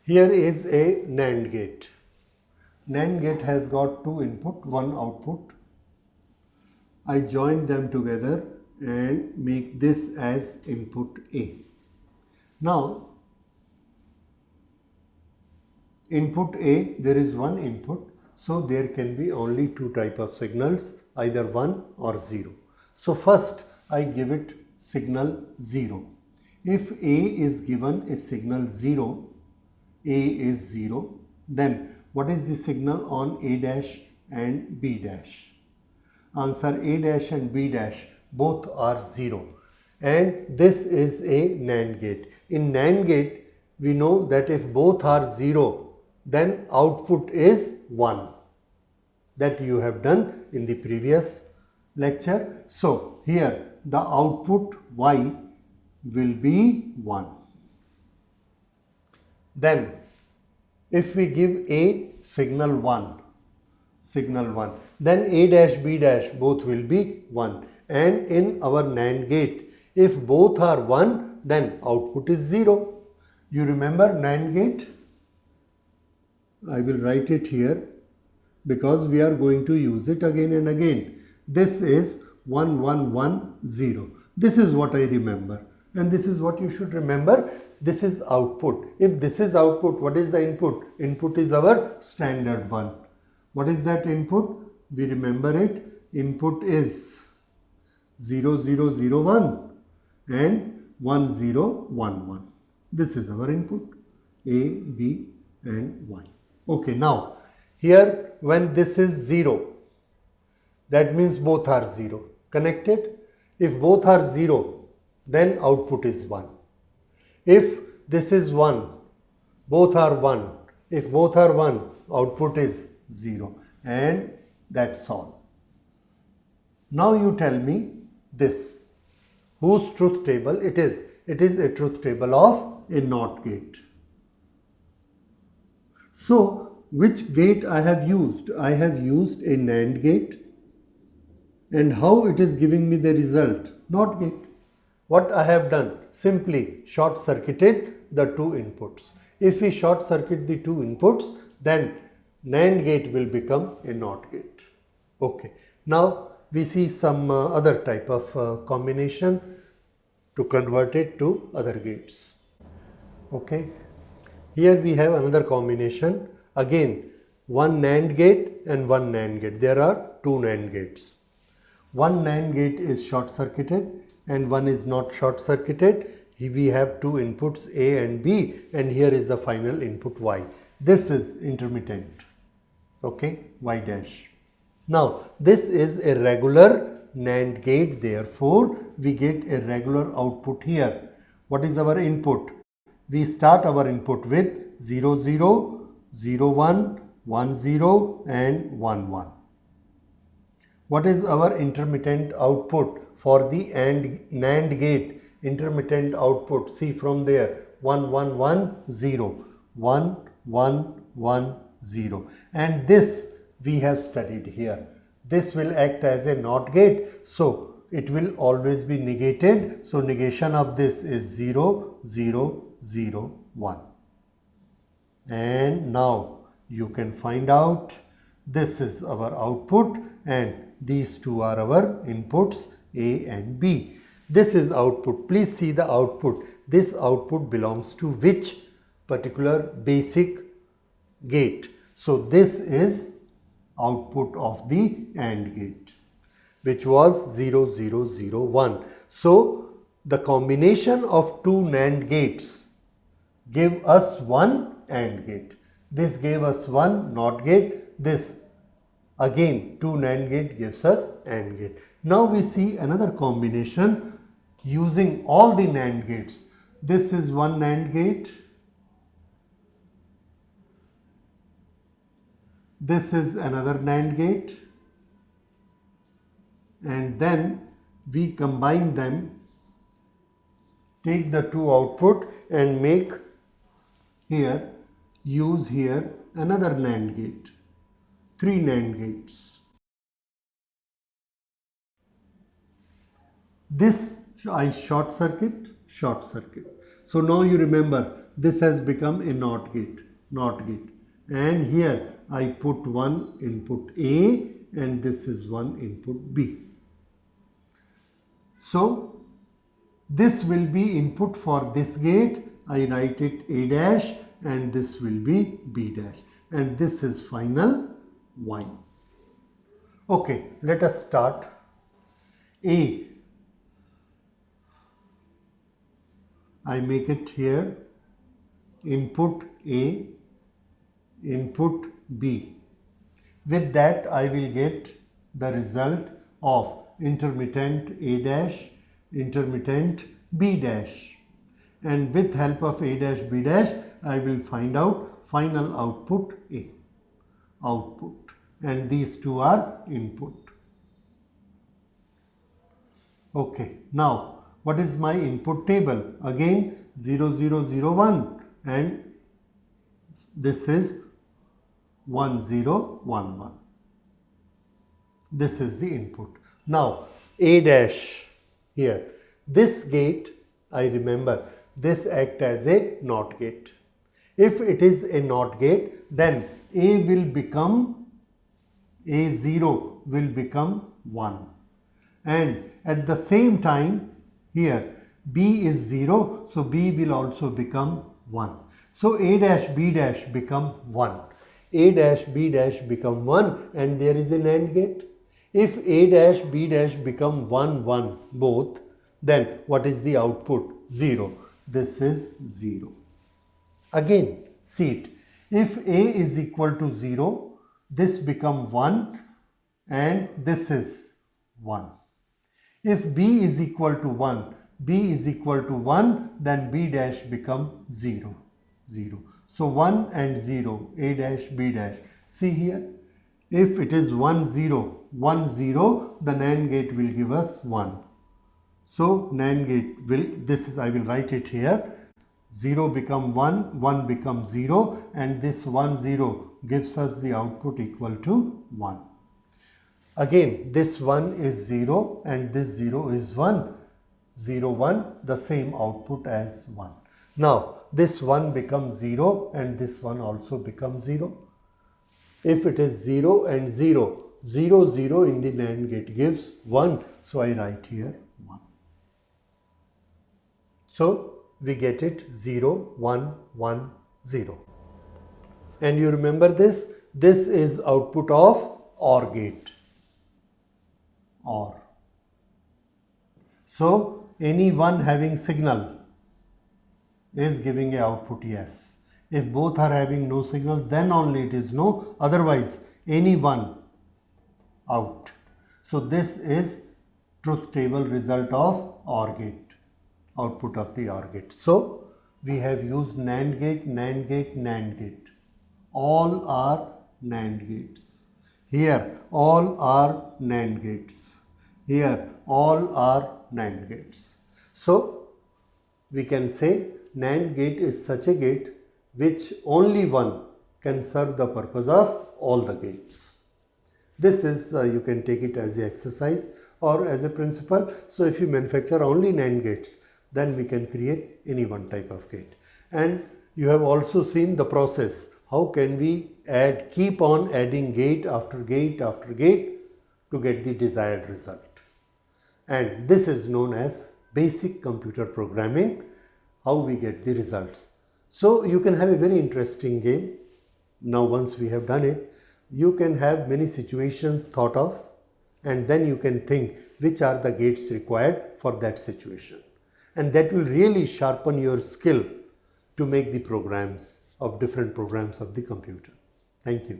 Here is a NAND gate. NAND gate has got two input, one output. I join them together and make this as input A. Now, input A, there is one input, so there can be only two type of signals, either 1 or 0. So first I give it signal 0. If A is given a signal 0, A is 0, then what is the signal on A dash and B dash? Answer: A dash and B dash both are 0, and this is a NAND gate. In NAND gate, we know that if both are 0, then output is 1. That you have done in the previous lecture. So here the output Y will be 1. Then if we give A signal 1, then A dash B dash both will be 1, and in our NAND gate, if both are 1, then output is 0. You remember NAND gate? I will write it here because we are going to use it again and again. This is 1 1 1 0. This is what I remember, and this is what you should remember. This is output. If this is output, what is the input? Input is our standard one. What is that input? We remember it. Input is 0 0 0 1 and 1 0 1 1. This is our input, A, B and Y. Okay, now here when this is 0, that means both are 0. Connected? If both are 0, then output is 1. If this is 1, both are 1. If both are 1, output is 0, and that's all. Now you tell me this. Whose truth table it is? It is a truth table of a NOT gate. So, which gate I have used? I have used a NAND gate. And how it is giving me the result? NOT gate. What I have done? Simply short circuited the two inputs. If we short circuit the two inputs, then NAND gate will become a NOT gate. Okay. Now we see some other type of combination to convert it to other gates. Okay. Here we have another combination. Again, one NAND gate and one NAND gate. There are two NAND gates. One NAND gate is short circuited and one is not short circuited. We have two inputs A and B, and here is the final input Y. This is intermittent. Okay, Y dash. Now this is a regular NAND gate, therefore we get a regular output here. What is our input? We start our input with 0 0, 0 1, 1 0 and 1 1. What is our intermittent output for the NAND gate? Intermittent output, see from there, 1 1 1 0, 1 1 1 0, and this we have studied here. This will act as a NOT gate, so it will always be negated. So negation of this is 0 0 0 1. And now you can find out this is our output and these two are our inputs A and B. This is output. Please see the output. This output belongs to which particular basic gate? So this is output of the AND gate, which was 0 0 0 1. So the combination of two NAND gates gave us one AND gate. This gave us one NOT gate. This again two NAND gate gives us AND gate. Now we see another combination using all the NAND gates. This is one NAND gate. This is another NAND gate. And then we combine them, take the two output and make here, use here another NAND gate. Three NAND gates. This I short circuit. So now you remember this has become a NOT gate, and here I put one input A and this is one input B. So this will be input for this gate. I write it A dash and this will be B dash, and this is final Y. Okay, let us start. A, I make it here input A, input B. With that I will get the result of intermittent A dash, intermittent B dash, and with help of A dash B dash I will find out final output A, output, and these two are input. Okay, now what is my input table? Again 0 0 0 1, and this is 1 0 1 1. This is the input. Now A dash here, this gate, I remember this act as a NOT gate. If it is a NOT gate, then A will become, A0 will become 1, and at the same time here B is 0, so B will also become 1. So A dash B dash become 1. A dash B dash become 1, and there is a NAND gate. If A dash B dash become 1 1 both, then what is the output? 0. This is 0. Again see it. If A is equal to 0, this become 1 and this is 1. If B is equal to 1, B is equal to 1, then B dash become 0, 0. So 1 and 0, A dash, B dash. See here, if it is 1 0, 1 0, the NAND gate will give us 1. So NAND gate will, this is, I will write it here, 0 become 1, 1 become 0, and this 1 0 gives us the output equal to 1. Again, this 1 is 0 and this 0 is 1, 0 1, the same output as 1. Now this 1 becomes 0 and this 1 also becomes 0. If it is 0 and 0, 0 0 in the NAND gate gives 1, so I write here 1. So we get it 0 1 1 0. And you remember this is output of OR gate. OR. So any one having signal is giving a output yes. If both are having no signals, then only it is no, otherwise any one out. So this is truth table result of OR gate, output of the OR gate. So we have used NAND gate, NAND gate, NAND gate. All are NAND gates. Here all are NAND gates. Here all are NAND gates. So we can say NAND gate is such a gate which only one can serve the purpose of all the gates. This is, you can take it as an exercise or as a principle. So if you manufacture only NAND gates, then we can create any one type of gate. And you have also seen the process. How can we add, keep on adding gate after gate after gate to get the desired result. And this is known as basic computer programming, how we get the results. So you can have a very interesting game. Now once we have done it, you can have many situations thought of, and then you can think which are the gates required for that situation. And that will really sharpen your skill to make the programs of different programs of the computer. Thank you.